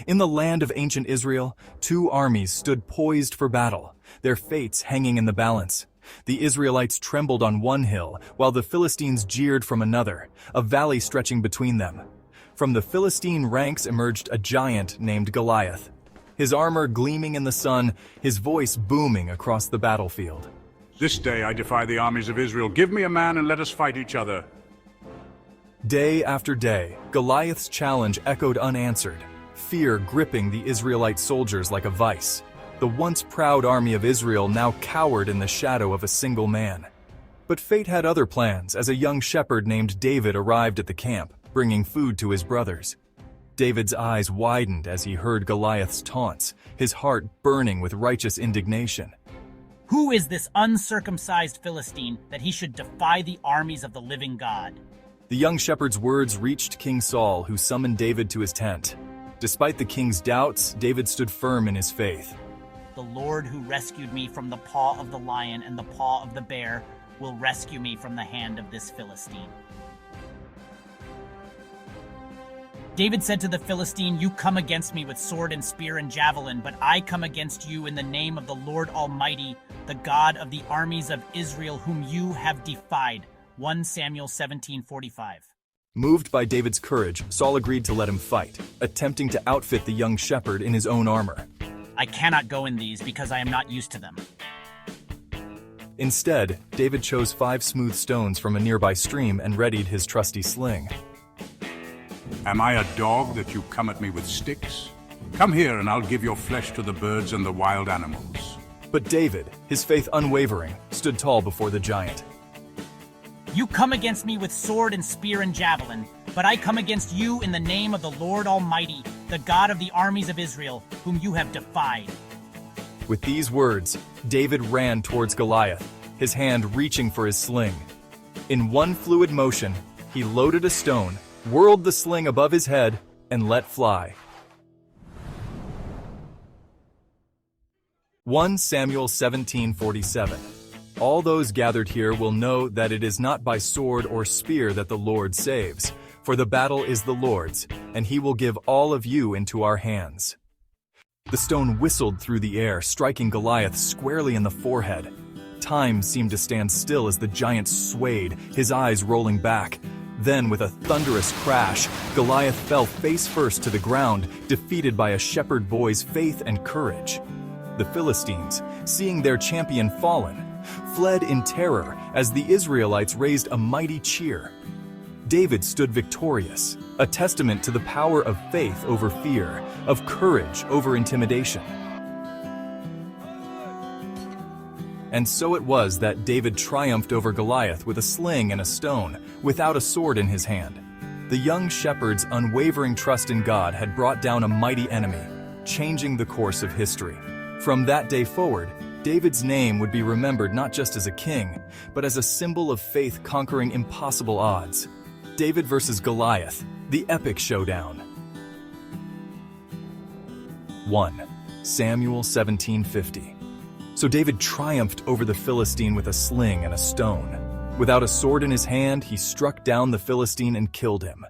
In the land of ancient Israel, two armies stood poised for battle, their fates hanging in the balance. The Israelites trembled on one hill, while the Philistines jeered from another, a valley stretching between them. From the Philistine ranks emerged a giant named Goliath, his armor gleaming in the sun, his voice booming across the battlefield. This day I defy the armies of Israel. Give me a man and let us fight each other. Day after day, Goliath's challenge echoed unanswered, fear gripping the Israelite soldiers like a vice. The once proud army of Israel now cowered in the shadow of a single man. But fate had other plans as a young shepherd named David arrived at the camp, bringing food to his brothers. David's eyes widened as he heard Goliath's taunts, his heart burning with righteous indignation. Who is this uncircumcised Philistine that he should defy the armies of the living God? The young shepherd's words reached King Saul, who summoned David to his tent. Despite the king's doubts, David stood firm in his faith. The Lord who rescued me from the paw of the lion and the paw of the bear will rescue me from the hand of this Philistine. David said to the Philistine, "You come against me with sword and spear and javelin, but I come against you in the name of the Lord Almighty, the God of the armies of Israel, whom you have defied." 1 Samuel 17:45. Moved by David's courage, Saul agreed to let him fight, attempting to outfit the young shepherd in his own armor. "I cannot go in these because I am not used to them." Instead, David chose 5 smooth stones from a nearby stream and readied his trusty sling. Am I a dog that you come at me with sticks? Come here and I'll give your flesh to the birds and the wild animals. But David, his faith unwavering, stood tall before the giant. "You come against me with sword and spear and javelin, but I come against you in the name of the Lord Almighty, the God of the armies of Israel, whom you have defied." With these words, David ran towards Goliath, his hand reaching for his sling. In one fluid motion, he loaded a stone, whirled the sling above his head, and let fly. 1 Samuel 17:47. All those gathered here will know that it is not by sword or spear that the Lord saves, for the battle is the Lord's, and he will give all of you into our hands. The stone whistled through the air, striking Goliath squarely in the forehead. Time seemed to stand still as the giant swayed, his eyes rolling back. Then, with a thunderous crash, Goliath fell face first to the ground, defeated by a shepherd boy's faith and courage. The Philistines, seeing their champion fallen, fled in terror as the Israelites raised a mighty cheer. David stood victorious, a testament to the power of faith over fear, of courage over intimidation. And so it was that David triumphed over Goliath with a sling and a stone, without a sword in his hand. The young shepherd's unwavering trust in God had brought down a mighty enemy, changing the course of history. From that day forward, David's name would be remembered not just as a king, but as a symbol of faith conquering impossible odds. David versus Goliath, the Epic Showdown. 1 Samuel 17:50. So David triumphed over the Philistine with a sling and a stone. Without a sword in his hand, he struck down the Philistine and killed him.